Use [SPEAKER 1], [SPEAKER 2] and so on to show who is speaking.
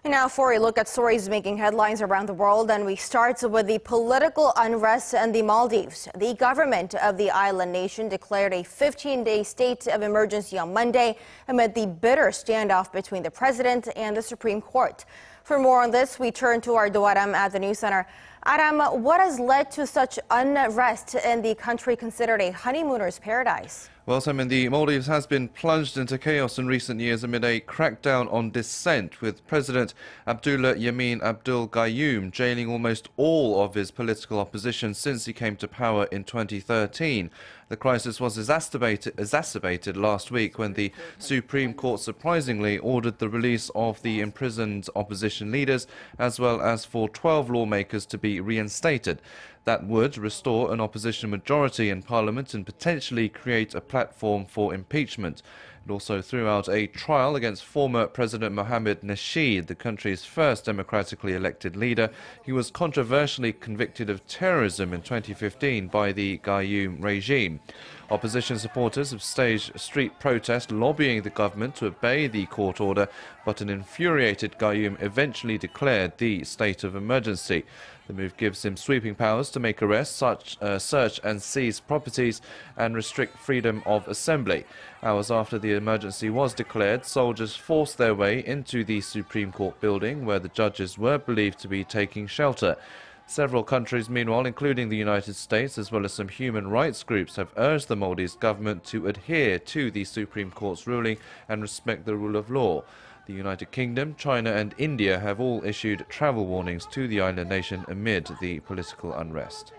[SPEAKER 1] And now for a look at stories making headlines around the world, and we start with the political unrest in the Maldives. The government of the island nation declared a 15-day state of emergency on Monday amid the bitter standoff between the president and the Supreme Court. For more on this, we turn to our Ro Aram at the news center. Aram, what has led to such unrest in the country considered a honeymooners' paradise?
[SPEAKER 2] Well, Semin, the Maldives has been plunged into chaos in recent years amid a crackdown on dissent, with President Abdulla Yameen Abdul Gayoom jailing almost all of his political opposition since he came to power in 2013. The crisis was exacerbated last week when the Supreme Court surprisingly ordered the release of the imprisoned opposition leaders, as well as for 12 lawmakers to be reinstated. That would restore an opposition majority in Parliament and potentially create a platform for impeachment. It also threw out a trial against former President Mohamed Nasheed, the country's first democratically elected leader. He was controversially convicted of terrorism in 2015 by the Gayoom regime. Opposition supporters have staged street protests lobbying the government to obey the court order, but an infuriated Gayoom eventually declared the state of emergency. The move gives him sweeping powers to make arrests, search and seize properties, and restrict freedom of assembly. Hours after the emergency was declared, soldiers forced their way into the Supreme Court building, where the judges were believed to be taking shelter. Several countries, meanwhile, including the United States, as well as some human rights groups, have urged the Maldives government to adhere to the Supreme Court's ruling and respect the rule of law. The United Kingdom, China and India have all issued travel warnings to the island nation amid the political unrest.